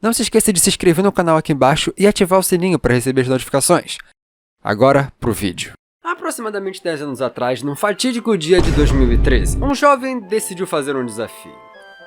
Não se esqueça de se inscrever no canal aqui embaixo e ativar o sininho para receber as notificações. Agora, pro vídeo. Há aproximadamente 10 anos atrás, num fatídico dia de 2013, um jovem decidiu fazer um desafio.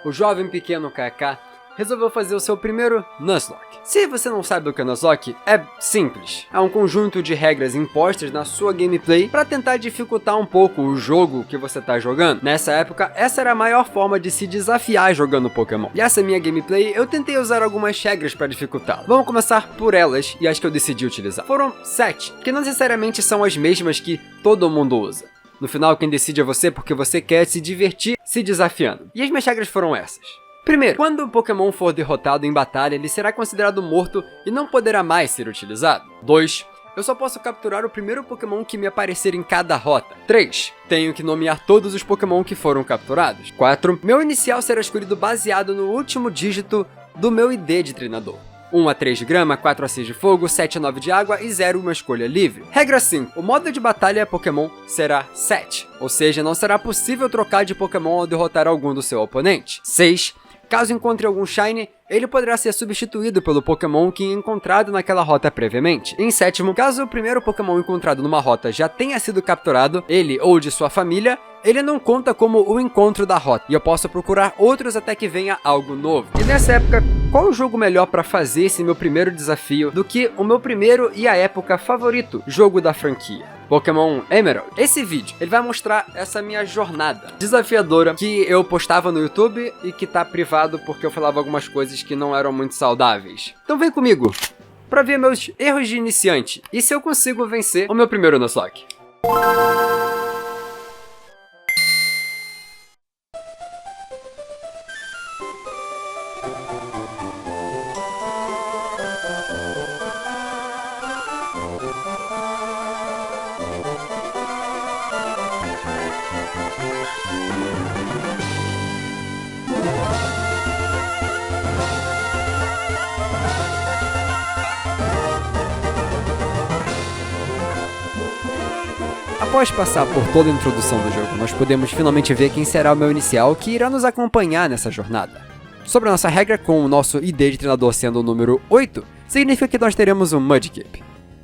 O jovem pequeno Kaká resolveu fazer o seu primeiro Nuzlocke. Se você não sabe o que é Nuzlocke, é simples. É um conjunto de regras impostas na sua gameplay para tentar dificultar um pouco o jogo que você está jogando. Nessa época, essa era a maior forma de se desafiar jogando Pokémon. E essa minha gameplay, eu tentei usar algumas regras para dificultá-la. Vamos começar por elas e as que eu decidi utilizar. Foram 7, que não necessariamente são as mesmas que todo mundo usa. No final, quem decide é você porque você quer se divertir se desafiando. E as minhas regras foram essas. Primeiro, quando o Pokémon for derrotado em batalha, ele será considerado morto e não poderá mais ser utilizado. 2. Eu só posso capturar o primeiro Pokémon que me aparecer em cada rota. 3. Tenho que nomear todos os Pokémon que foram capturados. 4. Meu inicial será escolhido baseado no último dígito do meu ID de treinador. 1 a 3 de grama, 4 a 6 de fogo, 7 a 9 de água e 0 uma escolha livre. Regra 5. O modo de batalha Pokémon será 7, ou seja, não será possível trocar de Pokémon ao derrotar algum do seu oponente. 6. Caso encontre algum Shiny, ele poderá ser substituído pelo Pokémon que encontrado naquela rota previamente. Em 7º, caso o primeiro Pokémon encontrado numa rota já tenha sido capturado, ele ou de sua família, ele não conta como o encontro da rota, e eu posso procurar outros até que venha algo novo. E nessa época, qual o jogo melhor para fazer esse meu primeiro desafio do que o meu primeiro e à época favorito jogo da franquia? Pokémon Emerald. Esse vídeo, ele vai mostrar essa minha jornada desafiadora que eu postava no YouTube e que tá privado porque eu falava algumas coisas que não eram muito saudáveis. Então vem comigo pra ver meus erros de iniciante e se eu consigo vencer o meu primeiro Nuzlocke. Após passar por toda a introdução do jogo, nós podemos finalmente ver quem será o meu inicial que irá nos acompanhar nessa jornada. Sobre a nossa regra, com o nosso ID de treinador sendo o número 8, significa que nós teremos um Mudkip.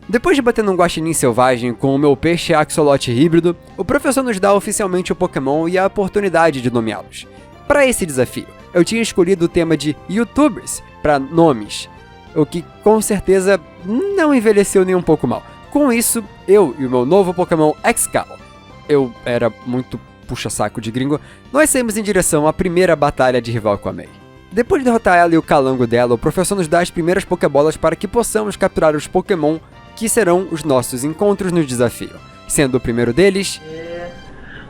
Depois de bater num guaxinim selvagem com o meu peixe axolote híbrido, o professor nos dá oficialmente o Pokémon e a oportunidade de nomeá-los. Para esse desafio, eu tinha escolhido o tema de YouTubers para nomes, o que com certeza não envelheceu nem um pouco mal. Com isso, eu e o meu novo Pokémon Excel, eu era muito puxa-saco de gringo, nós saímos em direção à primeira batalha de rival com a May. Depois de derrotar ela e o calango dela, o professor nos dá as primeiras Pokébolas para que possamos capturar os Pokémon que serão os nossos encontros no desafio, sendo o primeiro deles...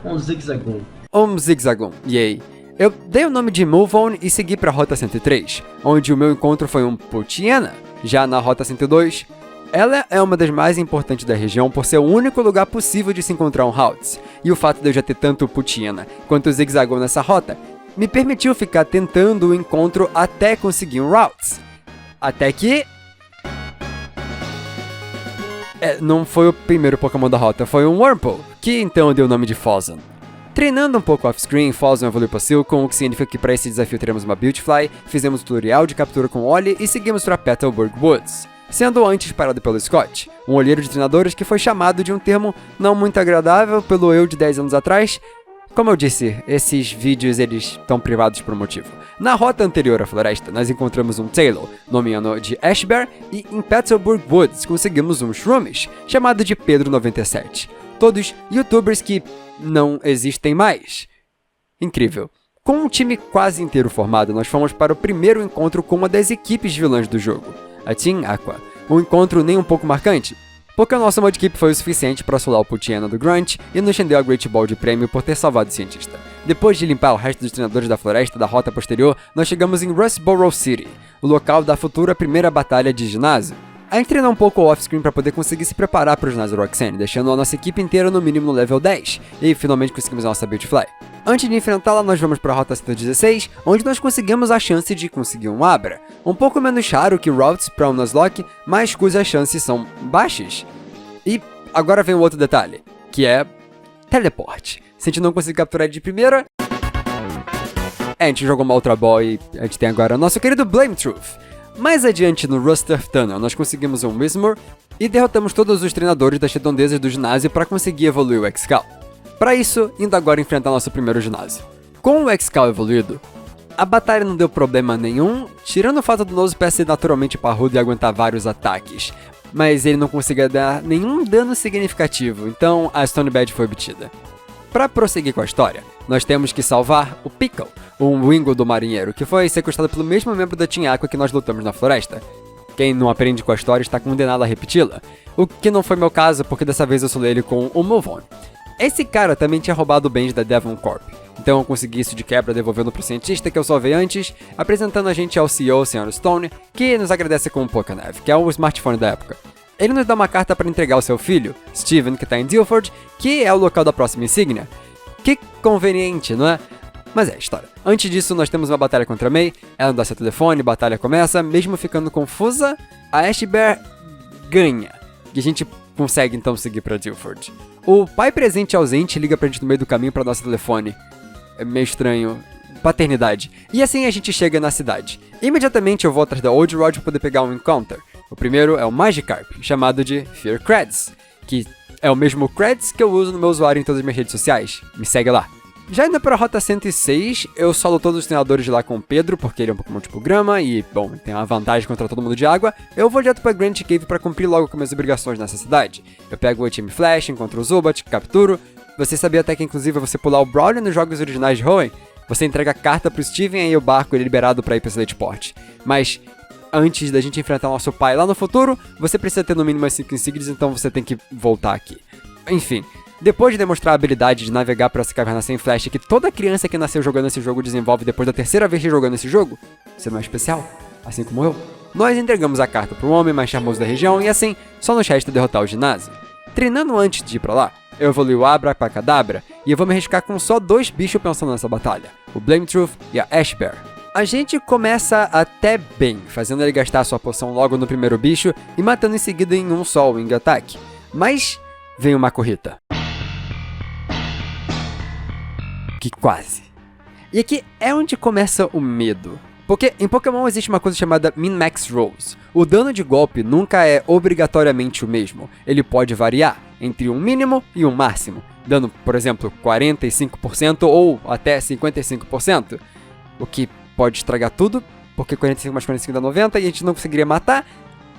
um Zigzagoon. Um Zigzagoon, yay! Eu dei o nome de Move On e segui para a Rota 103, onde o meu encontro foi um Poochyena. Já na Rota 102... ela é uma das mais importantes da região por ser o único lugar possível de se encontrar um Haltz, e o fato de eu já ter tanto o Poochyena quanto o Zigzagoon nessa rota, me permitiu ficar tentando o encontro até conseguir um Ralts. Até que... não foi o primeiro Pokémon da rota, foi um Wurmple, que então deu o nome de Fawzon. Treinando um pouco off-screen, Fawzon evoluiu para Silcoon, o que significa que para esse desafio teremos uma Beautifly, fizemos o tutorial de captura com Oli e seguimos para Petalburg Woods. Sendo antes parado pelo Scott, um olheiro de treinadores que foi chamado de um termo não muito agradável pelo eu de 10 anos atrás. Como eu disse, esses vídeos eles estão privados por um motivo. Na rota anterior à floresta, nós encontramos um Taillow, nomeando de Ashbear, e em Petalburg Woods conseguimos um Shroomish, chamado de Pedro97. Todos youtubers que não existem mais. Incrível. Com um time quase inteiro formado, nós fomos para o primeiro encontro com uma das equipes vilãs do jogo, a Team Aqua. Um encontro nem um pouco marcante, porque o nosso Mudkip foi o suficiente para assolar o Poochyena do Grunt e nos rendeu a Great Ball de prêmio por ter salvado o cientista. Depois de limpar o resto dos treinadores da floresta da rota posterior, nós chegamos em Rustboro City, o local da futura primeira batalha de ginásio. A gente treinou um pouco off-screen para poder conseguir se preparar para o ginásio Roxanne, deixando a nossa equipe inteira no mínimo no level 10, e finalmente conseguimos a nossa Beautifly. Antes de enfrentá-la, nós vamos para a Rota 116, onde nós conseguimos a chance de conseguir um Abra. Um pouco menos raro que Routes para um Nuzlocke, mas cujas chances são baixas. E agora vem um outro detalhe, que é teleporte. Se a gente não conseguir capturar ele de primeira, a gente jogou uma Ultra Ball e a gente tem agora o nosso querido Blametruth. Mais adiante no Rust-Earth Tunnel, nós conseguimos um Whismur e derrotamos todos os treinadores das redondezas do ginásio para conseguir evoluir o X-Cal. Para isso, indo agora enfrentar nosso primeiro ginásio. Com o X-Cal evoluído, a batalha não deu problema nenhum, tirando o fato do Nosepass ser naturalmente parrudo e aguentar vários ataques, mas ele não conseguia dar nenhum dano significativo, então a Stone Badge foi obtida. Para prosseguir com a história, nós temos que salvar o Pickle, um Wingull do marinheiro, que foi sequestrado pelo mesmo membro da Team Aqua que nós lutamos na floresta. Quem não aprende com a história está condenado a repeti-la, o que não foi meu caso porque dessa vez eu solei ele com o Move On. Esse cara também tinha roubado bens da Devon Corp, então eu consegui isso de quebra devolvendo pro cientista que eu salvei antes, apresentando a gente ao CEO, Sr. Stone, que nos agradece com o Pokénev, que é o smartphone da época. Ele nos dá uma carta para entregar ao seu filho, Steven, que está em Dilford, que é o local da próxima insígnia. Que conveniente, não é? Mas é história. Antes disso, nós temos uma batalha contra a May, ela não dá seu telefone, a batalha começa, mesmo ficando confusa, a Ashbear ganha, e a gente consegue então seguir para Dilford. O pai presente e ausente liga pra gente no meio do caminho para nosso telefone. É meio estranho. Paternidade. E assim a gente chega na cidade. Imediatamente eu vou atrás da Old Rod para poder pegar um encounter. O primeiro é o Magikarp, chamado de Fear Creds, que é o mesmo Creds que eu uso no meu usuário em todas as minhas redes sociais. Me segue lá. Já indo para a Rota 106, eu solo todos os treinadores de lá com o Pedro, porque ele é um Pokémon tipo grama e, bom, tem uma vantagem contra todo mundo de água. Eu vou direto para Grand Cave para cumprir logo com minhas obrigações nessa cidade. Eu pego o Team Flash, encontro o Zubat, capturo. Você sabia até que inclusive você pular o Brawler nos jogos originais de Hoenn? Você entrega a carta pro Steven e aí o barco ele é liberado para ir para Slateport. Mas antes da gente enfrentar o nosso pai lá no futuro, você precisa ter no mínimo as 5 insígnias, então você tem que voltar aqui. Enfim, depois de demonstrar a habilidade de navegar para essa caverna sem flash que toda criança que nasceu jogando esse jogo desenvolve depois da terceira vez jogando esse jogo, você não é especial, assim como eu. Nós entregamos a carta para o homem mais charmoso da região e assim, só nos resta derrotar o ginásio. Treinando antes de ir para lá, eu evolui o Abracadabra e eu vou me arriscar com só 2 bichos pensando nessa batalha, o Blametruth e a Ashbear. A gente começa até bem, fazendo ele gastar sua poção logo no primeiro bicho e matando em seguida em um só Wing Attack. Mas vem uma corrida. Que quase. E aqui é onde começa o medo. Porque em Pokémon existe uma coisa chamada Min-Max Rolls. O dano de golpe nunca é obrigatoriamente o mesmo. Ele pode variar entre um mínimo e um máximo, dando, por exemplo, 45% ou até 55%. O que pode estragar tudo, porque 45 mais 45 dá 90 e a gente não conseguiria matar,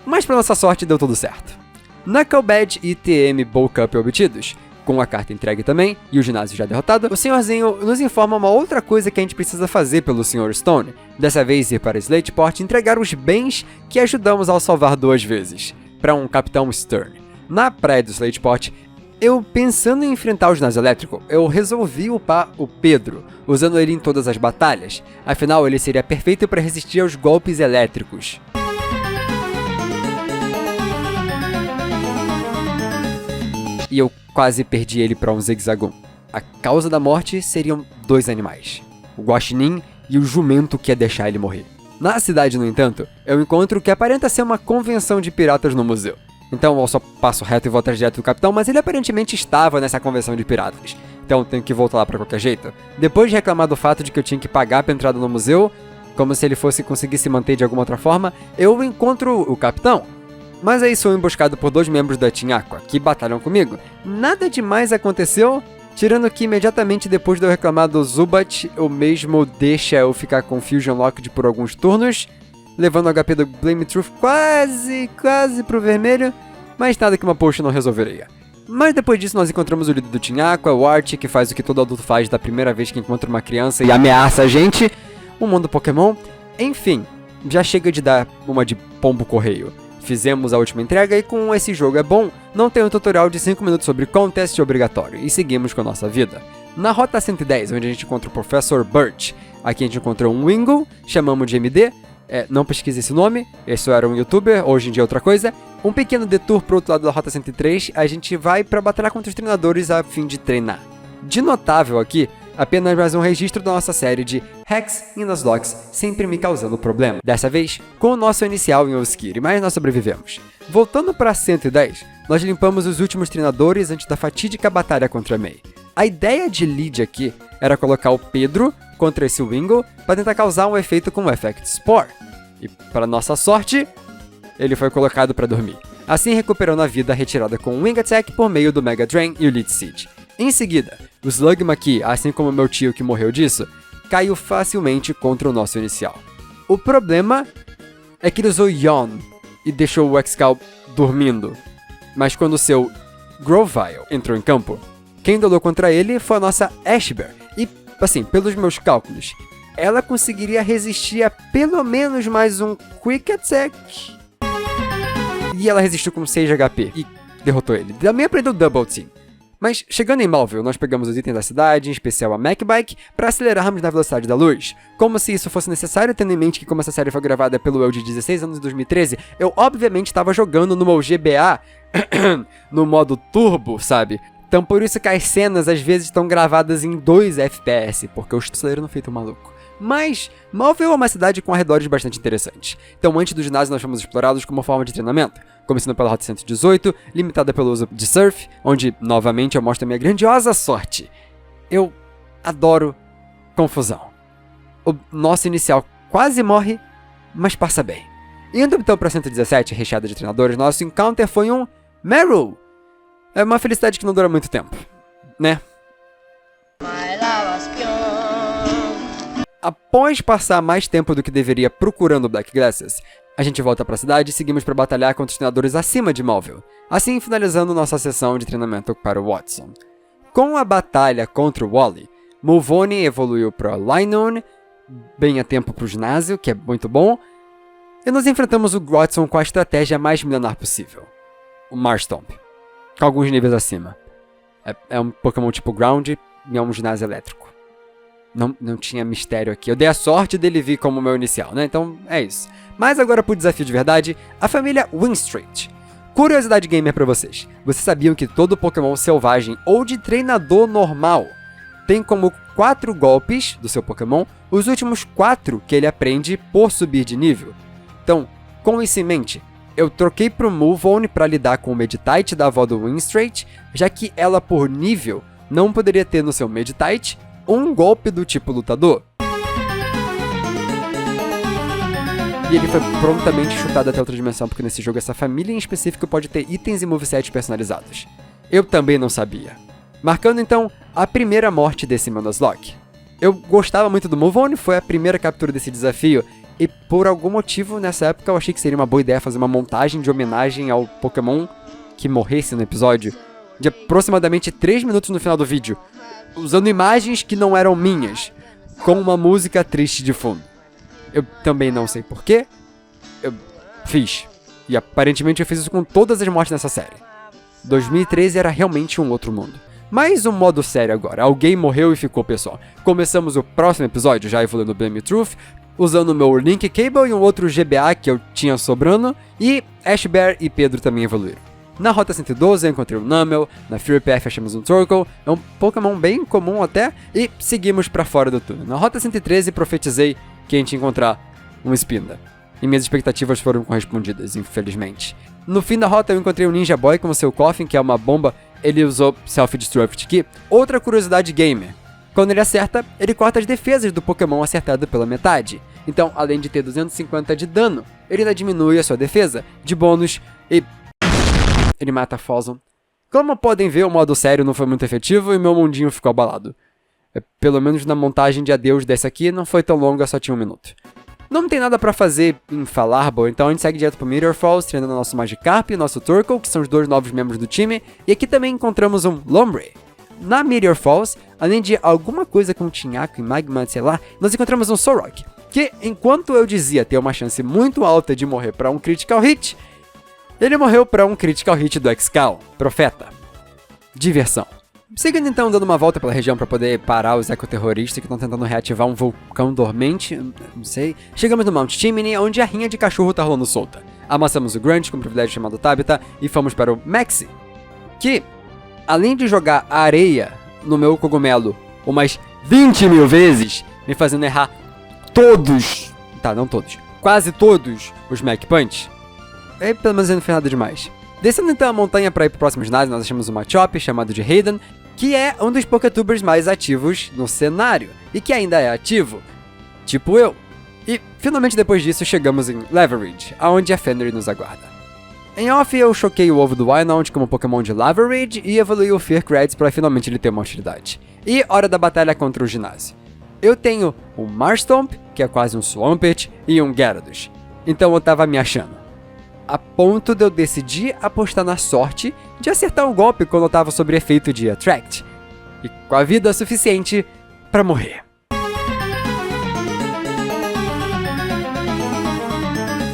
mas pra nossa sorte deu tudo certo. Knuckle Badge e TM Bulk Up obtidos, com a carta entregue também, e o ginásio já derrotado, o senhorzinho nos informa uma outra coisa que a gente precisa fazer pelo Sr. Stone, dessa vez ir para Slateport e entregar os bens que ajudamos ao salvar 2 vezes, para um Capitão Stern. Na praia do Slateport, eu pensando em enfrentar o ginásio elétrico, eu resolvi upar o Pedro, usando ele em todas as batalhas, afinal ele seria perfeito para resistir aos golpes elétricos. E eu quase perdi ele para um Zigzagoon. A causa da morte seriam 2 animais, o Guaxinim e o jumento que ia deixar ele morrer. Na cidade, no entanto, eu encontro o que aparenta ser uma convenção de piratas no museu. Então eu só passo reto e vou atrás direto do capitão, mas ele aparentemente estava nessa convenção de piratas. Então tenho que voltar lá para qualquer jeito. Depois de reclamar do fato de que eu tinha que pagar pra entrada no museu, como se ele fosse conseguir se manter de alguma outra forma, eu encontro o capitão. Mas aí sou emboscado por 2 membros da Team Aqua, que batalham comigo. Nada demais aconteceu, tirando que imediatamente depois de eu reclamar do Zubat, o mesmo deixa eu ficar com Fusion Locked por alguns turnos, levando o HP do Blametruth quase pro vermelho, mas nada que uma potion não resolveria. Mas depois disso nós encontramos o líder do Team Aqua, o Art, que faz o que todo adulto faz da primeira vez que encontra uma criança e ameaça a gente, o mundo Pokémon. Enfim, já chega de dar uma de pombo correio. Fizemos a última entrega e com esse jogo é bom, não tem um tutorial de 5 minutos sobre contest obrigatório e seguimos com a nossa vida. Na Rota 110, onde a gente encontra o Professor Birch, aqui a gente encontrou um Wingull, chamamos de MD, não pesquise esse nome, esse era um youtuber, hoje em dia é outra coisa. Um pequeno detour pro outro lado da Rota 103, a gente vai para batalhar contra os treinadores a fim de treinar. De notável aqui, apenas mais um registro da nossa série de Hacks e Nuzlocke, sempre me causando problema. Dessa vez, com o nosso inicial em Oskiri, mas nós sobrevivemos. Voltando para 110, nós limpamos os últimos treinadores antes da fatídica batalha contra a May. A ideia de lead aqui era colocar o Pedro contra esse Wingull para tentar causar um efeito com o Effect Spore. E, para nossa sorte, ele foi colocado para dormir, assim recuperando a vida retirada com o Wing Attack por meio do Mega Drain e o Leech Seed. Em seguida, o Slugma aqui, assim como meu tio que morreu disso, caiu facilmente contra o nosso inicial. O problema é que ele usou Yawn e deixou o Excal dormindo, mas quando seu Grovyle entrou em campo, quem duelou contra ele foi a nossa Ashbear, e, assim, pelos meus cálculos, ela conseguiria resistir a pelo menos mais um Quick Attack. E ela resistiu com 6 de HP e derrotou ele. Também aprendeu Double Team. Mas, chegando em Mauville, nós pegamos os itens da cidade, em especial a Mech Bike, para acelerarmos na velocidade da luz. Como se isso fosse necessário, tendo em mente que como essa série foi gravada pelo eu de 16 anos em 2013, eu obviamente estava jogando no meu GBA, no modo turbo, sabe? Então por isso que as cenas às vezes estão gravadas em 2 FPS, porque eu estou acelerando feito maluco. Mas, Mauville é uma cidade com arredores bastante interessantes. Então antes do ginásio nós fomos explorá-los como forma de treinamento. Começando pela Rota 118, limitada pelo uso de surf, onde, novamente, eu mostro a minha grandiosa sorte. Eu adoro confusão. O nosso inicial quase morre, mas passa bem. Indo então para 117, recheada de treinadores, nosso encounter foi um Meryl. É uma felicidade que não dura muito tempo, né? Após passar mais tempo do que deveria procurando Black Glasses, a gente volta para a cidade e seguimos para batalhar contra os treinadores acima de Mauville, assim finalizando nossa sessão de treinamento para o Watson. Com a batalha contra o Wally, Mulvony evoluiu para Linoone, bem a tempo para o ginásio, que é muito bom, e nos enfrentamos o Watson com a estratégia mais milenar possível, o Marstomp, com alguns níveis acima. É um Pokémon tipo Ground e é um ginásio elétrico. Não tinha mistério aqui. Eu dei a sorte dele vir como meu inicial, né? Então, é isso. Mas agora pro desafio de verdade, a família Winstreet. Curiosidade gamer pra vocês. Vocês sabiam que todo Pokémon selvagem ou de treinador normal tem como 4 golpes do seu Pokémon os últimos 4 que ele aprende por subir de nível? Então, com isso em mente, eu troquei pro Mulvony pra lidar com o Meditite da avó do Winstreet, já que ela por nível não poderia ter no seu Meditite um golpe do tipo lutador. E ele foi prontamente chutado até outra dimensão, porque nesse jogo essa família em específico pode ter itens e movesets personalizados. Eu também não sabia. Marcando então a primeira morte desse meu Nuzlocke. Eu gostava muito do Mulvony, foi a primeira captura desse desafio, e por algum motivo nessa época eu achei que seria uma boa ideia fazer uma montagem de homenagem ao Pokémon que morresse no episódio, de aproximadamente 3 minutos no final do vídeo, usando imagens que não eram minhas, com uma música triste de fundo. Eu também não sei porquê, eu fiz. E aparentemente eu fiz isso com todas as mortes nessa série. 2013 era realmente um outro mundo. Mas um modo sério agora, alguém morreu e ficou, pessoal. Começamos o próximo episódio, já evoluindo Blame Truth, usando o meu Link Cable e um outro GBA que eu tinha sobrando, e Ashbear e Pedro também evoluíram. Na Rota 112 eu encontrei o Numel, na Fury Path achamos um Torkoal, é um Pokémon bem comum até, e seguimos pra fora do túnel. Na Rota 113 profetizei que a gente ia encontrar um Spinda, e minhas expectativas foram correspondidas, infelizmente. No fim da rota eu encontrei o Ninja Boy com seu Coffin, que é uma bomba, ele usou Self-Destruct aqui. Outra curiosidade gamer, quando ele acerta, ele corta as defesas do Pokémon acertado pela metade. Então, além de ter 250 de dano, ele ainda diminui a sua defesa de bônus e ele mata Fawzon. Como podem ver, o modo sério não foi muito efetivo e meu mundinho ficou abalado. Pelo menos na montagem de adeus dessa aqui, não foi tão longa, só tinha 1 minuto. Não tem nada pra fazer em Falarbor, então a gente segue direto pro Meteor Falls, treinando nosso Magikarp e nosso Torkoal, que são os 2 novos membros do time, e aqui também encontramos um Lombre. Na Meteor Falls, além de alguma coisa com Tinhaku e Magma, sei lá, nós encontramos um Solrock, que enquanto eu dizia ter uma chance muito alta de morrer pra um Critical Hit, ele morreu pra um Critical Hit do Excal, Profeta. Diversão. Seguindo então, dando uma volta pela região para poder parar os ecoterroristas que estão tentando reativar um vulcão dormente, não sei. Chegamos no Mount Chimney, onde a rinha de cachorro tá rolando solta. Amassamos o Grunt com um privilégio chamado Tabitha e fomos para o Maxi, que, além de jogar areia no meu cogumelo umas 20 mil vezes, me fazendo errar todos, tá, não todos, quase todos os Mach Punch, pelo menos não fez nada demais. Descendo então a montanha para ir pro próximo ginásio, nós achamos uma Machop chamado de Hayden, que é um dos Poketubers mais ativos no cenário, e que ainda é ativo, tipo eu. E, finalmente depois disso, chegamos em Leverage, aonde a Fenrir nos aguarda. Em off, eu choquei o ovo do Wynaut como Pokémon de Leverage e evoluí o Fearcreds para finalmente ele ter uma utilidade. E hora da batalha contra o ginásio. Eu tenho um Marstomp, que é quase um Swampert, e um Gyarados. Então eu tava me achando. A ponto de eu decidir apostar na sorte de acertar um golpe quando eu tava sob efeito de Attract. E com a vida suficiente para morrer.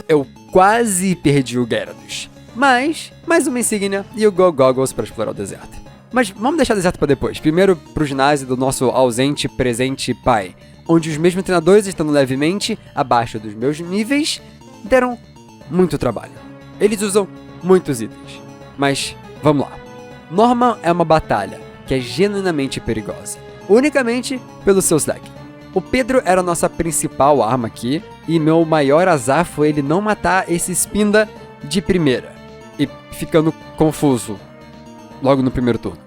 Eu quase perdi o Gyarados. Mas, mais uma insígnia e o Go Goggles para explorar o deserto. Mas vamos deixar o deserto para depois. Primeiro pro ginásio do nosso ausente, presente pai. Onde os mesmos treinadores, estando levemente abaixo dos meus níveis, deram muito trabalho. Eles usam muitos itens. Mas, vamos lá. Norman é uma batalha que é genuinamente perigosa. Unicamente pelo seu Slack. O Pedro era a nossa principal arma aqui, e meu maior azar foi ele não matar esse Spinda de primeira, e ficando confuso logo no primeiro turno.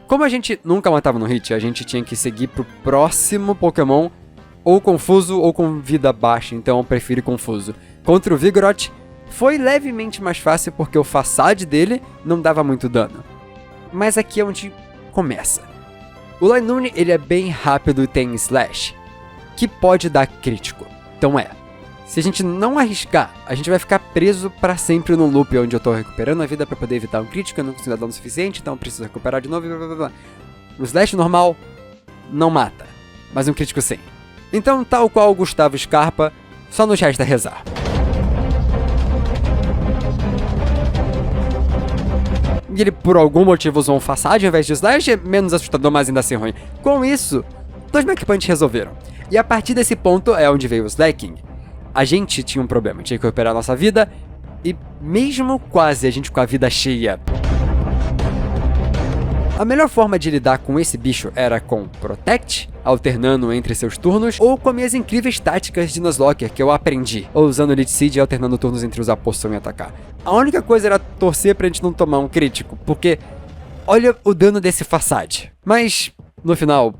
Como a gente nunca matava no hit, a gente tinha que seguir pro próximo Pokémon, ou confuso ou com vida baixa, então eu prefiro confuso. Contra o Vigoroth, foi levemente mais fácil porque o Facade dele não dava muito dano. Mas aqui é onde começa. O Linoone, ele é bem rápido e tem Slash, que pode dar crítico. Então se a gente não arriscar, a gente vai ficar preso pra sempre no loop onde eu tô recuperando a vida pra poder evitar um crítico, eu não consigo dar dano suficiente, então eu preciso recuperar de novo, blá blá blá. O Slash normal não mata, mas um crítico sim. Então, tal qual o Gustavo Scarpa, só nos resta rezar. E ele, por algum motivo, usou um Facade ao invés de Slash, é menos assustador, mas ainda assim ruim. Com isso, 2 Mach Punch resolveram. E a partir desse ponto é onde veio o Slacking. A gente tinha um problema, tinha que recuperar a nossa vida, e mesmo quase a gente com a vida cheia. A melhor forma de lidar com esse bicho era com Protect, alternando entre seus turnos, ou com minhas incríveis táticas de Nuzlocke que eu aprendi, ou usando Leech Seed e alternando turnos entre usar poção e atacar. A única coisa era torcer pra gente não tomar um crítico, porque olha o dano desse Facade. Mas, no final,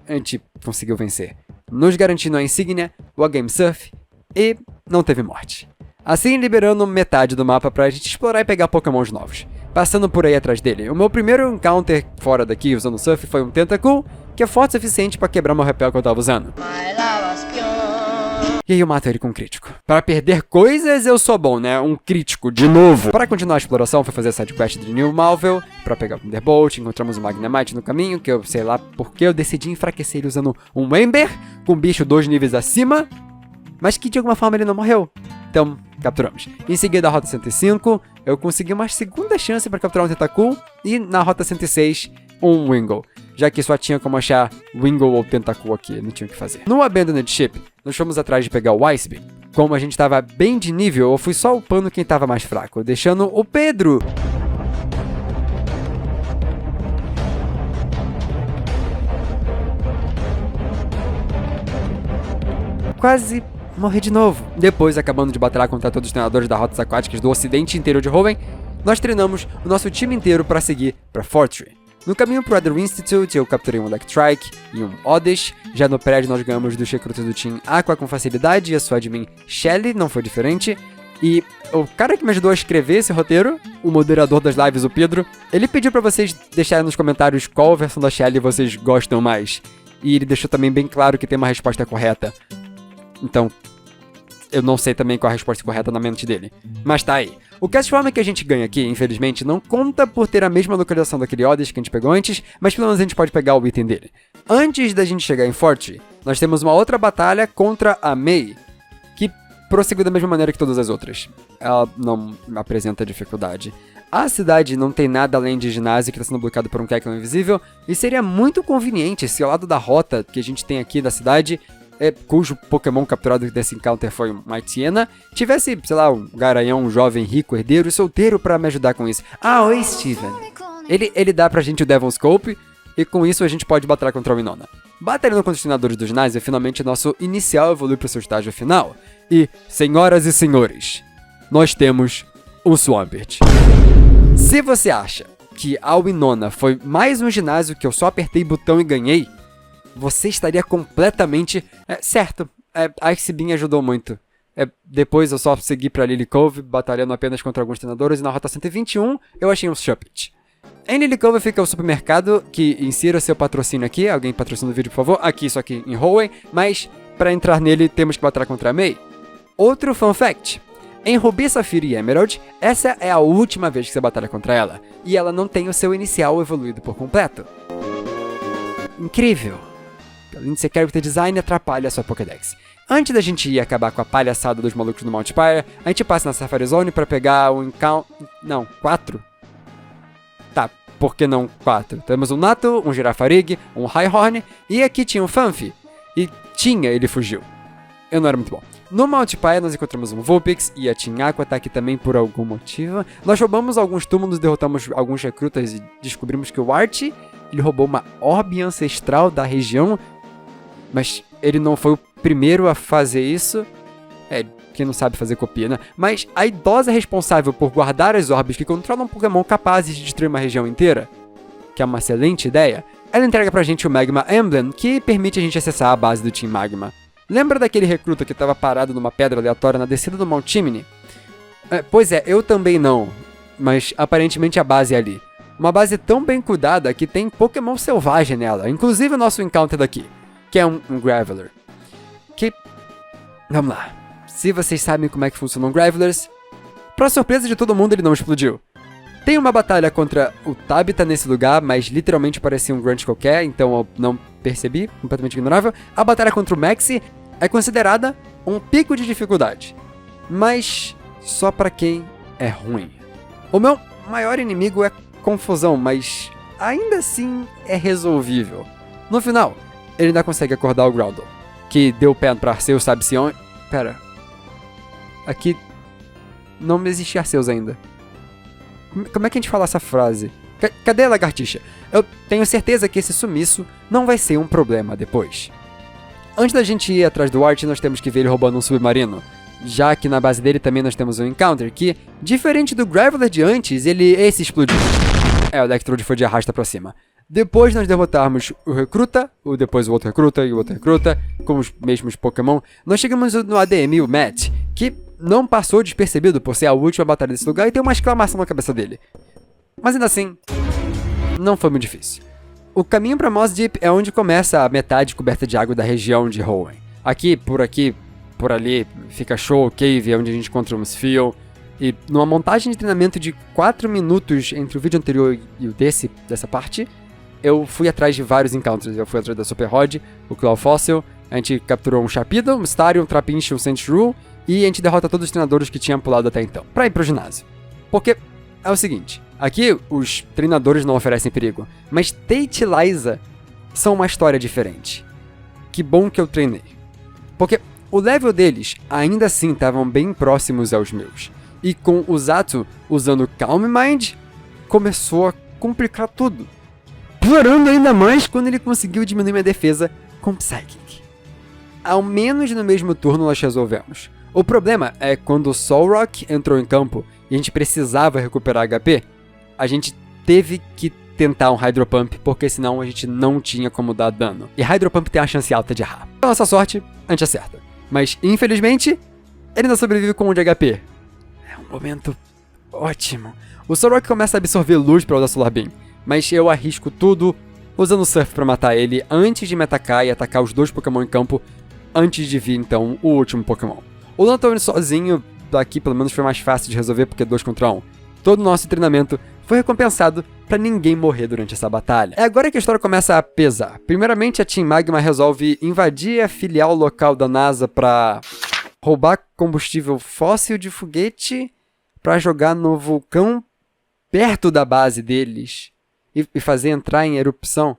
a gente conseguiu vencer, nos garantindo a insígnia, o Game Surf, e não teve morte. Assim, liberando metade do mapa pra gente explorar e pegar Pokémons novos. Passando por aí atrás dele, o meu primeiro encounter fora daqui usando Surf foi um Tentacool, que é forte o suficiente pra quebrar meu repel que eu tava usando. E aí eu mato ele com um crítico. Para perder coisas eu sou bom, né? Um crítico, de novo. Para continuar a exploração, foi fazer a sidequest de New Malville, pra pegar o Thunderbolt, encontramos o Magnemite no caminho, que eu sei lá porque eu decidi enfraquecer ele usando um Ember, com um bicho 2 níveis acima, mas que de alguma forma ele não morreu. Então, capturamos. Em seguida, a Rota 105, eu consegui uma segunda chance para capturar um Tentacool, e na Rota 106, um Wingull. Já que só tinha como achar Wingull ou Tentacool aqui, não tinha o que fazer. No Abandoned Ship, nós fomos atrás de pegar o Icebeam. Como a gente estava bem de nível, eu fui só upando quem estava mais fraco, deixando o Pedro quase morrer de novo. Depois, acabando de batalhar contra todos os treinadores das rotas aquáticas do ocidente inteiro de Hoenn, nós treinamos o nosso time inteiro para seguir para Fortree. No caminho pro Weather Institute, eu capturei um Electrike e um Oddish. Já no prédio, nós ganhamos dos recrutas do Team Aqua com facilidade, e a sua admin Shelly não foi diferente. E o cara que me ajudou a escrever esse roteiro, o moderador das lives, o Pedro, ele pediu para vocês deixarem nos comentários qual versão da Shelly vocês gostam mais. E ele deixou também bem claro que tem uma resposta correta. Então, eu não sei também qual a resposta correta na mente dele. Mas tá aí. O Cast Form que a gente ganha aqui, infelizmente, não conta por ter a mesma localização daquele Oddish que a gente pegou antes, mas pelo menos a gente pode pegar o item dele. Antes da gente chegar em Fortree, nós temos uma outra batalha contra a Mei, que prosseguiu da mesma maneira que todas as outras. Ela não apresenta dificuldade. A cidade não tem nada além de ginásio que está sendo bloqueado por um Kecleon invisível, e seria muito conveniente se ao lado da rota que a gente tem aqui da cidade, cujo Pokémon capturado desse encounter foi uma Tiena, tivesse, sei lá, um garanhão, um jovem rico, herdeiro e solteiro pra me ajudar com isso. Ah, oi, Steven. Ele dá pra gente o Devil Scope, e com isso a gente pode batalhar contra o Winona. Batalhando contra os treinadores do ginásio, finalmente nosso inicial evolui pro seu estágio final. E, senhoras e senhores, nós temos um Swampert. Se você acha que a Winona foi mais um ginásio que eu só apertei botão e ganhei, você estaria completamente certo. a Ice Beam ajudou muito. Depois eu só segui pra Lily Cove, batalhando apenas contra alguns treinadores, e na rota 121 eu achei um Shuppet. Em Lily Cove fica o supermercado, que insira seu patrocínio aqui. Alguém patrocina o vídeo, por favor. Aqui, isso aqui em Hoenn. Mas, pra entrar nele, temos que batalhar contra a Mei. Outro fun fact. Em Ruby, Safira e Emerald, essa é a última vez que você batalha contra ela. E ela não tem o seu inicial evoluído por completo. Incrível. Além de ser character design, atrapalha a sua Pokédex. Antes da gente ir acabar com a palhaçada dos malucos do Mount Pyre, a gente passa na Safari Zone pra pegar um encounter... Não, 4? Tá, por que não 4? Temos um Nato, um Girafarig, um Highhorn, e aqui tinha um Fanfi. E ele fugiu. Eu não era muito bom. No Mount Pyre nós encontramos um Vulpix, e a Team Aqua tá aqui também por algum motivo. Nós roubamos alguns túmulos, derrotamos alguns recrutas e descobrimos que o Art, ele roubou uma orbe ancestral da região, mas ele não foi o primeiro a fazer isso. Quem não sabe fazer copia, né? Mas a idosa responsável por guardar as orbes que controlam Pokémon capazes de destruir uma região inteira, que é uma excelente ideia, ela entrega pra gente o Magma Emblem, que permite a gente acessar a base do Team Magma. Lembra daquele recruta que estava parado numa pedra aleatória na descida do Mount Chimney? Pois é, eu também não, mas aparentemente a base é ali. Uma base tão bem cuidada que tem Pokémon selvagem nela, inclusive o nosso encounter daqui, que é um Graveler. Vamos lá. Se vocês sabem como é que funcionam Gravelers, pra surpresa de todo mundo, ele não explodiu. Tem uma batalha contra o Tabitha nesse lugar, mas literalmente parecia um Grunt qualquer, então eu não percebi, completamente ignorável. A batalha contra o Maxi é considerada um pico de dificuldade, mas só pra quem é ruim. O meu maior inimigo é confusão, mas ainda assim é resolvível. No final, ele ainda consegue acordar o Groudon, que deu pé pra Arceus, sabe-se onde... Pera... Aqui não existe Arceus ainda. Como é que a gente fala essa frase? Cadê a lagartixa? Eu tenho certeza que esse sumiço não vai ser um problema depois. Antes da gente ir atrás do Art, nós temos que ver ele roubando um submarino. Já que na base dele também nós temos um Encounter que, diferente do Graveler de antes, esse explodiu. O Electrode foi de arrasta pra cima. Depois nós derrotarmos o recruta, depois o outro recruta e o outro recruta, com os mesmos Pokémon, nós chegamos no ADM, o Matt, que não passou despercebido por ser a última batalha desse lugar e tem uma exclamação na cabeça dele. Mas ainda assim, não foi muito difícil. O caminho para Moss Deep é onde começa a metade coberta de água da região de Hoenn. Aqui, por ali, fica Shoal Cave, onde a gente encontra um Spheal. E numa montagem de treinamento de 4 minutos entre o vídeo anterior e o dessa parte, eu fui atrás de vários encounters. Eu fui atrás da Super Rod, o Claw Fossil, a gente capturou um Charpedo, um Staryu, um Trapinch, um Sandshrew, e a gente derrota todos os treinadores que tinham pulado até então, pra ir pro ginásio. Porque é o seguinte, aqui os treinadores não oferecem perigo, mas Tate e Liza são uma história diferente. Que bom que eu treinei. Porque o level deles ainda assim estavam bem próximos aos meus. E com o Zato usando Calm Mind, começou a complicar tudo. Piorando ainda mais quando ele conseguiu diminuir minha defesa com Psychic. Ao menos no mesmo turno nós resolvemos. O problema é quando o Solrock entrou em campo e a gente precisava recuperar HP, a gente teve que tentar um Hydro Pump, porque senão a gente não tinha como dar dano. E Hydro Pump tem uma chance alta de errar. Com nossa sorte, a gente acerta. Mas, infelizmente, ele não sobrevive com 1 de HP. É um momento ótimo. O Solrock começa a absorver luz para usar Solar Beam, mas eu arrisco tudo usando o Surf para matar ele antes de me atacar e atacar os 2 Pokémon em campo, antes de vir, então, o último Pokémon. O Lanturn sozinho, daqui pelo menos foi mais fácil de resolver porque é 2 contra 1. Todo o nosso treinamento foi recompensado para ninguém morrer durante essa batalha. É agora que a história começa a pesar. Primeiramente, a Team Magma resolve invadir a filial local da NASA para roubar combustível fóssil de foguete para jogar no vulcão perto da base deles e fazer entrar em erupção.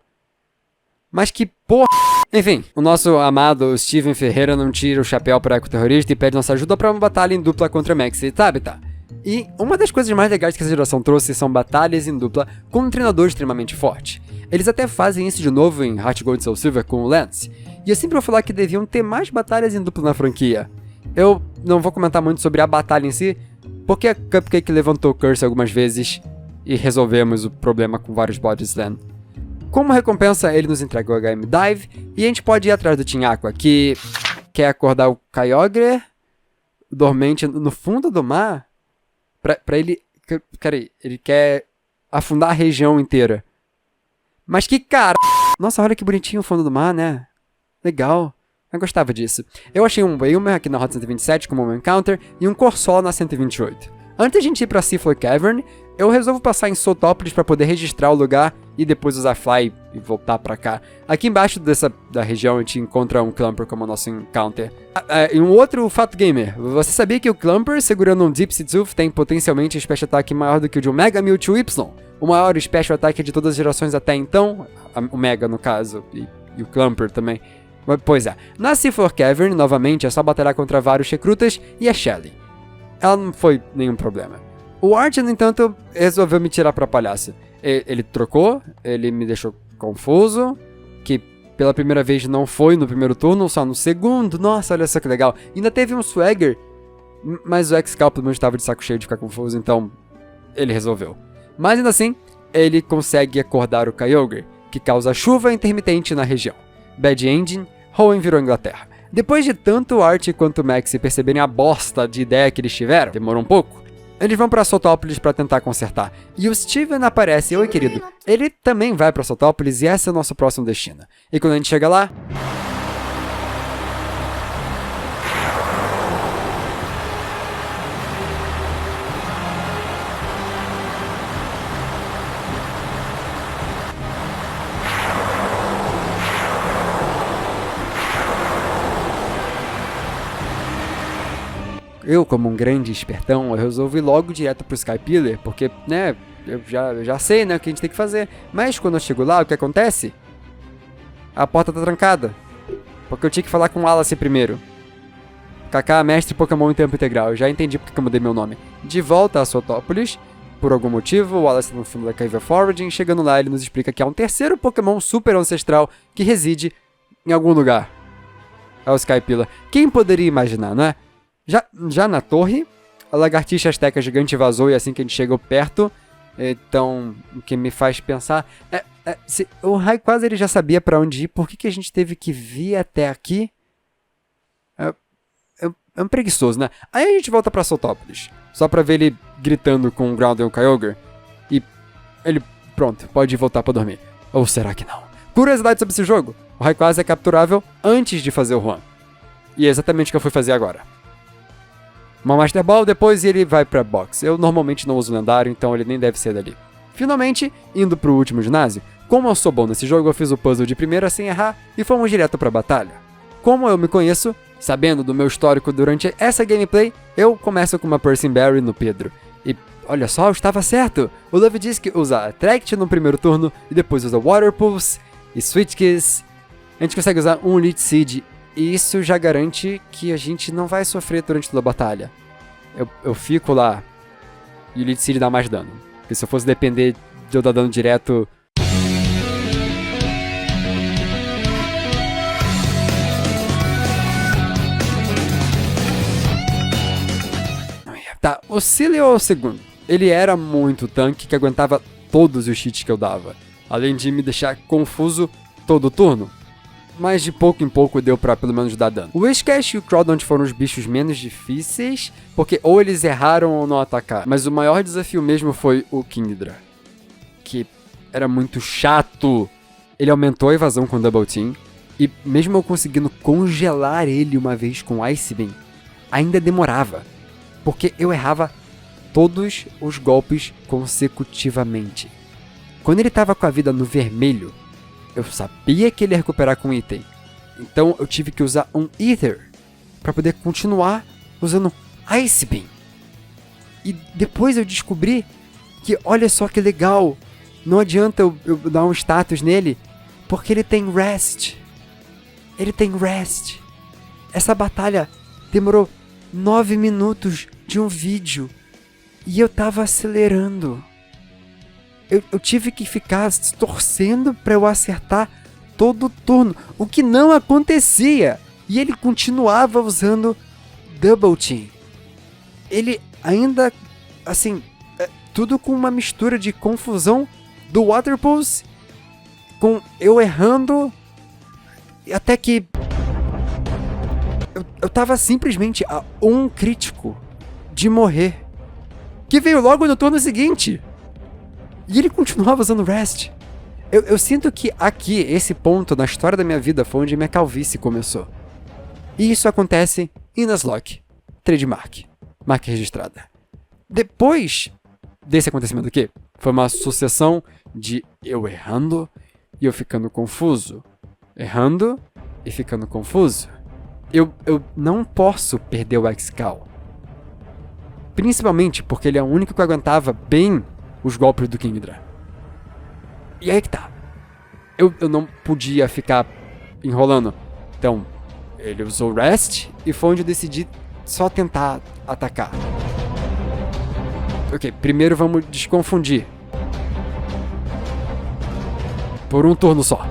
Mas que porra... Enfim, o nosso amado Steven Ferreira não tira o chapéu para ecoterrorista e pede nossa ajuda para uma batalha em dupla contra Max e Tabitha. E uma das coisas mais legais que essa geração trouxe são batalhas em dupla com um treinador extremamente forte. Eles até fazem isso de novo em Heart Gold Soul Silver com o Lance, e eu sempre vou falar que deviam ter mais batalhas em dupla na franquia. Eu não vou comentar muito sobre a batalha em si, porque a Cupcake levantou o Curse algumas vezes e resolvemos o problema com vários Body Slam. Como recompensa, ele nos entrega o HM Dive e a gente pode ir atrás do Team Aqua, que quer acordar o Kyogre dormente no fundo do mar pra ele... Peraí, ele quer afundar a região inteira. Mas que cara... Nossa, olha que bonitinho o fundo do mar, né? Legal. Eu gostava disso. Eu achei um Wailmer aqui na Rota 127 como um encounter e um Corsola na 128. Antes de a gente ir pra Seafloor Cavern, eu resolvo passar em Saltópolis pra poder registrar o lugar e depois usar Fly e voltar pra cá. Aqui embaixo da região a gente encontra um Clamper como nosso encounter. E um outro fato gamer. Você sabia que o Clamper segurando um Deep Sea Tooth tem potencialmente um Special Attack maior do que o de um Mega Mewtwo Y? O maior Special Attack de todas as gerações até então, o Mega no caso, e o Clamper também. Pois é, na Seafloor Cavern, novamente, é só batalhar contra vários recrutas e a Shelly. Ela não foi nenhum problema. O Art, no entanto, resolveu me tirar pra palhaça. Ele trocou, ele me deixou confuso, que pela primeira vez não foi no primeiro turno, só no segundo. Nossa, olha só que legal. Ainda teve um Swagger, mas o Excalibur estava de saco cheio de ficar confuso, então ele resolveu. Mas ainda assim, ele consegue acordar o Kyogre, que causa chuva intermitente na região. Bad Ending, Hoenn virou Inglaterra. Depois de tanto o Art quanto o Max perceberem a bosta de ideia que eles tiveram, demorou um pouco, eles vão pra Saltópolis pra tentar consertar. E o Steven aparece, oi querido, ele também vai pra Saltópolis e esse é o nosso próximo destino. E quando a gente chega lá... Eu, como um grande espertão, eu resolvi logo direto pro Skypillar, porque, né, eu já sei, né, o que a gente tem que fazer. Mas quando eu chego lá, o que acontece? A porta tá trancada. Porque eu tinha que falar com o Wallace primeiro. Kaká, mestre Pokémon em tempo integral. Eu já entendi porque eu mudei meu nome. De volta a Saltópolis, por algum motivo, o Wallace no filme da Cave of Origin, chegando lá, ele nos explica que há um terceiro Pokémon super ancestral que reside em algum lugar. É o Skypillar. Quem poderia imaginar, não é? Já na torre, a lagartixa asteca gigante vazou e assim que a gente chegou perto, então o que me faz pensar se o Rayquaza ele já sabia pra onde ir, por que a gente teve que vir até aqui? É um preguiçoso, né? Aí a gente volta pra Saltópolis, só pra ver ele gritando com o Groudon e o Kyogre, e ele, pronto, pode voltar pra dormir. Ou será que não? Curiosidade sobre esse jogo, o Rayquaza é capturável antes de fazer o Run, e é exatamente o que eu fui fazer agora. Uma Master Ball, depois ele vai pra box. Eu normalmente não uso lendário, então ele nem deve ser dali. Finalmente, indo pro último ginásio, como eu sou bom nesse jogo, eu fiz o puzzle de primeira sem errar e fomos direto pra batalha. Como eu me conheço, sabendo do meu histórico durante essa gameplay, eu começo com uma Persim Berry no Pedro. E olha só, eu estava certo! O Love diz que usa Attract no primeiro turno e depois usa Water Pulse e Sweet Kiss. A gente consegue usar um Leech Seed. E isso já garante que a gente não vai sofrer durante toda a batalha. Eu fico lá e o Leech Seed dá mais dano. Porque se eu fosse depender de eu dar dano direto... Tá, o Silly é o segundo. Ele era muito tanque que aguentava todos os hits que eu dava. Além de me deixar confuso todo turno. Mas de pouco em pouco deu pra pelo menos dar dano. O Whiscash e o Crawdaunt foram os bichos menos difíceis, porque ou eles erraram ou não atacar. Mas o maior desafio mesmo foi o Kingdra, que era muito chato. Ele aumentou a evasão com Double Team, e mesmo eu conseguindo congelar ele uma vez com Ice Beam, ainda demorava, porque eu errava todos os golpes consecutivamente. Quando ele tava com a vida no vermelho, eu sabia que ele ia recuperar com item. Então eu tive que usar um Ether para poder continuar usando Ice Beam. E depois eu descobri que, olha só que legal, não adianta eu dar um status nele, porque ele tem Rest. Ele tem Rest. Essa batalha demorou 9 minutos de um vídeo e eu tava acelerando. Eu tive que ficar torcendo pra eu acertar todo o turno, o que não acontecia. E ele continuava usando Double Team. Ele ainda, assim, tudo com uma mistura de confusão do Water Pulse, com eu errando, até que Eu tava simplesmente a um crítico de morrer, que veio logo no turno seguinte. E ele continuava usando Rest. Eu sinto que aqui, esse ponto na história da minha vida foi onde minha calvície começou. E isso acontece em Nuzlocke, trademark, marca registrada. Depois desse acontecimento aqui, foi uma sucessão de eu errando e eu ficando confuso. Errando e ficando confuso. Eu não posso perder o X-Cal. Principalmente porque ele é o único que aguentava bem os golpes do Kingdra. E aí que tá. Eu não podia ficar enrolando. Então, ele usou Rest e foi onde eu decidi só tentar atacar. Ok, primeiro vamos desconfundir. Por um turno só.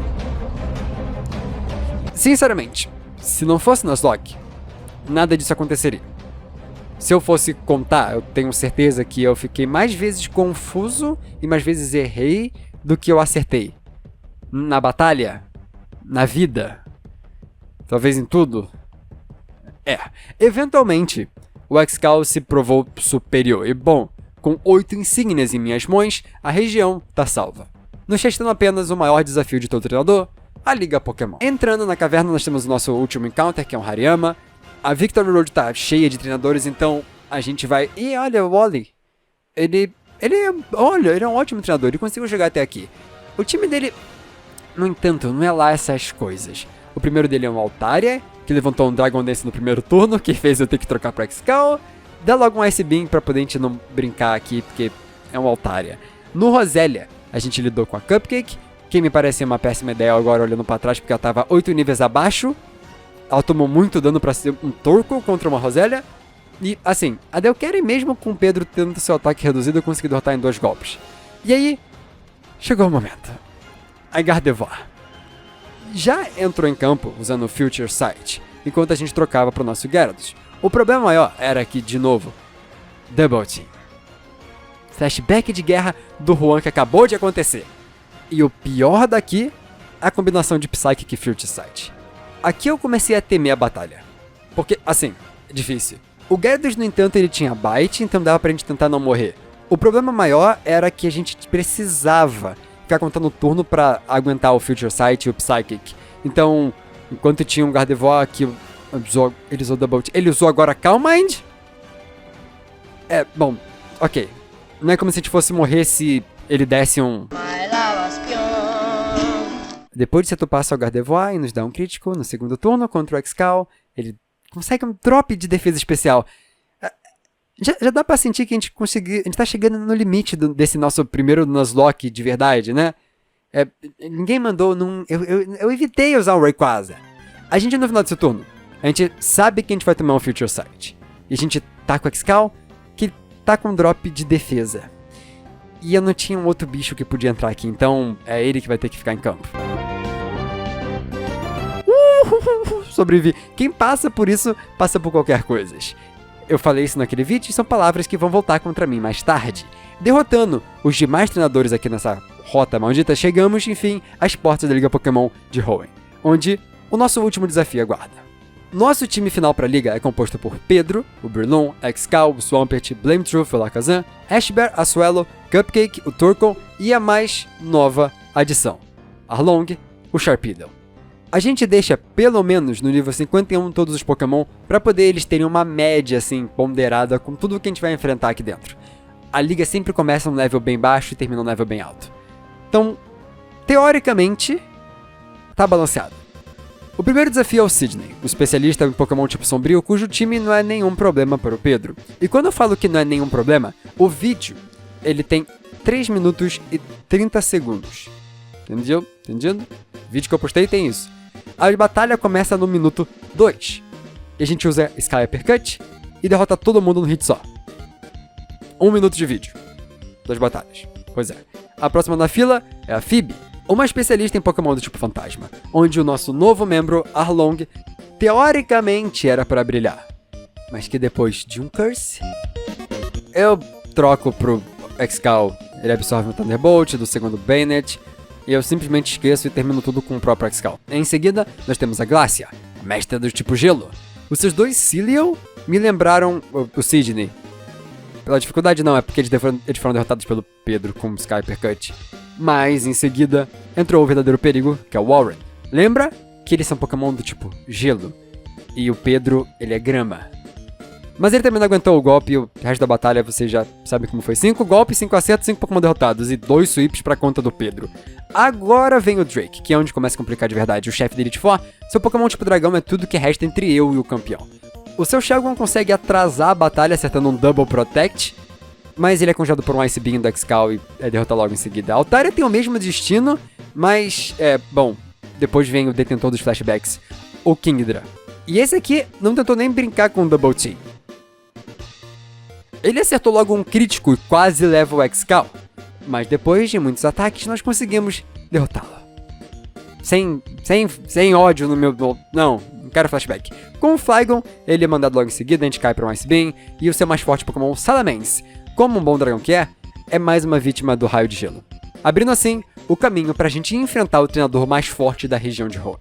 Sinceramente, se não fosse Nuzlocke, nada disso aconteceria. Se eu fosse contar, eu tenho certeza que eu fiquei mais vezes confuso e mais vezes errei do que eu acertei. Na batalha? Na vida? Talvez em tudo? Eventualmente, o X-Cal se provou superior. E bom, com 8 insígnias em minhas mãos, a região tá salva. Nos restando apenas o maior desafio de todo treinador, a Liga Pokémon. Entrando na caverna, nós temos o nosso último encounter, que é um Hariyama. A Victory Road tá cheia de treinadores, então a gente vai... E olha, o Wally. Ele é um ótimo treinador, ele conseguiu chegar até aqui. O time dele, no entanto, não é lá essas coisas. O primeiro dele é um Altaria, que levantou um Dragon Dance no primeiro turno, que fez eu ter que trocar pra X-Cal. Dá logo um Ice Beam pra poder a gente não brincar aqui, porque é um Altaria. No Roselia, a gente lidou com a Cupcake, que me parecia uma péssima ideia agora olhando pra trás, porque ela tava 8 níveis abaixo. Ela tomou muito dano pra ser um Torkoal contra uma Roselia. E, assim, a Delcare mesmo com o Pedro tendo seu ataque reduzido, eu consegui derrotar em 2 golpes. E aí, chegou o momento. A Gardevoir já entrou em campo usando o Future Sight, enquanto a gente trocava pro nosso Gyarados. O problema maior era que, de novo, Double Team. Flashback de guerra do Juan que acabou de acontecer. E o pior daqui, a combinação de Psychic e Future Sight. Aqui eu comecei a temer a batalha. Porque, assim, é difícil. O Gyarados, no entanto, ele tinha Bite, então dava pra gente tentar não morrer. O problema maior era que a gente precisava ficar contando o turno pra aguentar o Future Sight e o Psychic. Então, enquanto tinha um Gardevoir que ele usou Double Team. Ele usou agora Calm Mind? Bom, ok. Não é como se a gente fosse morrer se ele desse um... Depois de se atupar seu Gardevoir e nos dar um crítico no segundo turno contra o X-Cal, ele consegue um drop de defesa especial. Já dá pra sentir que a gente tá chegando no limite desse nosso primeiro Nuzlocke de verdade, né? Ninguém mandou eu evitei usar o Rayquaza. A gente no final desse turno, a gente sabe que a gente vai tomar um Future Sight. E a gente tá com o X-Cal, que tá com um drop de defesa. E eu não tinha um outro bicho que podia entrar aqui, então é ele que vai ter que ficar em campo. Sobrevivi. Quem passa por isso, passa por qualquer coisa. Eu falei isso naquele vídeo e são palavras que vão voltar contra mim mais tarde. Derrotando os demais treinadores aqui nessa rota maldita, chegamos, enfim, às portas da Liga Pokémon de Hoenn, onde o nosso último desafio aguarda. Nosso time final para a liga é composto por Pedro, o Breloom, X-Cal, o Swampert, Blametruth, o Alakazam, Ashbear, Asuelo, Cupcake, o Torkoal e a mais nova adição, Arlong, o Sharpedo. A gente deixa pelo menos no nível 51 todos os Pokémon para poder eles terem uma média assim ponderada com tudo que a gente vai enfrentar aqui dentro. A liga sempre começa num level bem baixo e termina num level bem alto. Então, teoricamente, tá balanceado. O primeiro desafio é o Sidney, um especialista em Pokémon tipo sombrio cujo time não é nenhum problema para o Pedro. E quando eu falo que não é nenhum problema, o vídeo ele tem 3 minutos e 30 segundos. Entendeu? Entendido? O vídeo que eu postei tem isso. A batalha começa no minuto 2. E a gente usa Sky Uppercut e derrota todo mundo no hit só. 1 minuto de vídeo. 2 batalhas. Pois é. A próxima na fila é a Phoebe, uma especialista em Pokémon do tipo fantasma, onde o nosso novo membro, Arlong, teoricamente era para brilhar. Mas que depois de um curse, eu troco pro X-Cal. Ele absorve o Thunderbolt do segundo Bennett, e eu simplesmente esqueço e termino tudo com o próprio X-Cal. Em seguida, nós temos a Glacia, a mestra do tipo gelo. Os seus dois Cillian me lembraram o Sidney. Pela dificuldade não, é porque eles foram derrotados pelo Pedro com o Sky Uppercut. Mas, em seguida, entrou o verdadeiro perigo, que é o Warren. Lembra que eles são Pokémon do tipo gelo, e o Pedro, ele é grama. Mas ele também não aguentou o golpe e o resto da batalha você já sabe como foi. 5 golpes, 5 acertos, 5 Pokémon derrotados e 2 sweeps pra conta do Pedro. Agora vem o Drake, que é onde começa a complicar de verdade. O chefe da Elite Four, seu Pokémon tipo dragão é tudo que resta entre eu e o campeão. O seu Shelgon consegue atrasar a batalha acertando um Double Protect, mas ele é congelado por um Ice Beam do X-Cal e é derrotado logo em seguida. A Altaria tem o mesmo destino, mas, bom, depois vem o detentor dos flashbacks, o Kingdra. E esse aqui não tentou nem brincar com o Double Team. Ele acertou logo um crítico e quase leva o X-Cal, mas depois de muitos ataques nós conseguimos derrotá-lo. Sem ódio no meu... Não quero flashback. Com o Flygon, ele é mandado logo em seguida, a gente cai para um Ice Beam, e o seu mais forte Pokémon, Salamence, como um bom dragão que é mais uma vítima do raio de gelo. Abrindo assim o caminho pra gente enfrentar o treinador mais forte da região de Hoenn.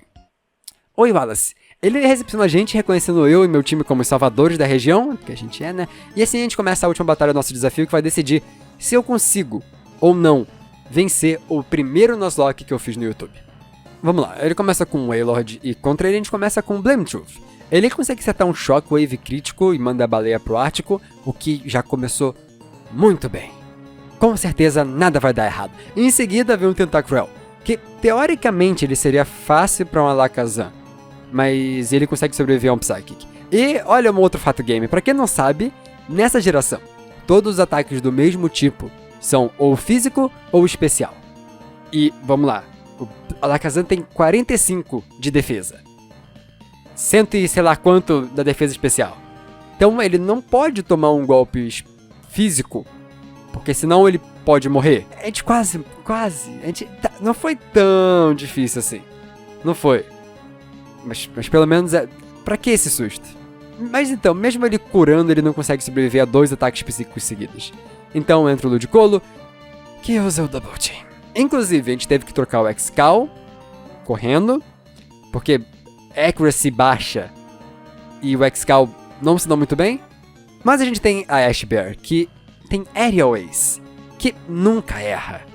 Oi, Wallace. Ele recepciona a gente, reconhecendo eu e meu time como os salvadores da região, que a gente é, né? E assim a gente começa a última batalha do nosso desafio, que vai decidir se eu consigo, ou não, vencer o primeiro Nuzlocke que eu fiz no YouTube. Vamos lá, ele começa com o Wailord, e contra ele a gente começa com o Blamtruth. Ele consegue acertar um Shockwave crítico e manda a baleia pro Ártico, o que já começou muito bem. Com certeza nada vai dar errado. E em seguida vem um Tentacruel, que teoricamente ele seria fácil para um Alakazam, mas ele consegue sobreviver a um Psychic. E olha um outro fato game, pra quem não sabe, nessa geração, todos os ataques do mesmo tipo são ou físico ou especial. E vamos lá, o Alakazam tem 45 de defesa, 100 e sei lá quanto da defesa especial. Então ele não pode tomar um golpe físico, porque senão ele pode morrer. A gente quase, não foi tão difícil assim, não foi. Mas pelo menos pra que esse susto? Mas então, mesmo ele curando, ele não consegue sobreviver a 2 ataques psíquicos seguidos. Então entra o Ludicolo, que usa o Double Team. Inclusive, a gente teve que trocar o X-Cal, correndo, porque accuracy baixa e o X-Cal não se dão muito bem. Mas a gente tem a Ash Bear, que tem Aerial Ace, que nunca erra.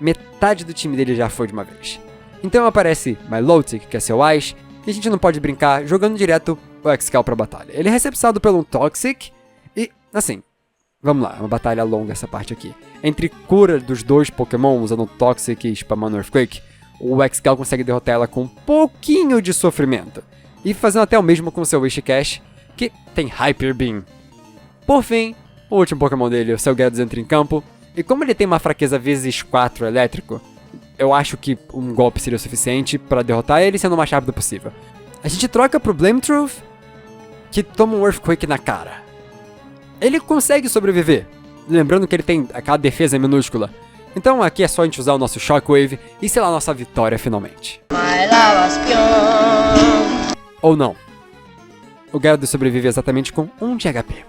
Metade do time dele já foi de uma vez. Então aparece Milotic, que é seu Ice, e a gente não pode brincar jogando direto o X-Cal pra batalha. Ele é recepcionado pelo Toxic e, assim, vamos lá, uma batalha longa essa parte aqui. Entre cura dos dois Pokémon, usando o Toxic e spamando Earthquake, o X-Cal consegue derrotar ela com um pouquinho de sofrimento. E fazendo até o mesmo com seu Whiscash, que tem Hyper Beam. Por fim, o último Pokémon dele, o seu Gyarados, entra em campo, e como ele tem uma fraqueza vezes 4 elétrico, eu acho que um golpe seria o suficiente para derrotar ele sendo o mais rápido possível. A gente troca pro Blamtruth, que toma um Earthquake na cara. Ele consegue sobreviver, lembrando que ele tem aquela defesa minúscula. Então aqui é só a gente usar o nosso Shockwave e selar a nossa vitória finalmente. Ou não. O Gyarados sobrevive exatamente com 1 de HP.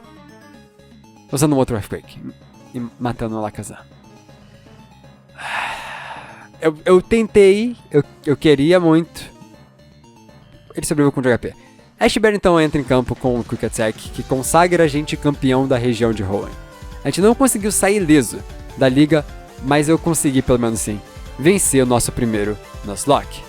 Usando um outro Earthquake e matando o Alakazam. Eu tentei, eu queria muito. Ele sobreviveu com 1 de HP. Ash Bear então entra em campo com o Quick Attack, que consagra a gente campeão da região de Hoenn. A gente não conseguiu sair ileso da liga, mas eu consegui pelo menos sim vencer o nosso primeiro Nuzlocke.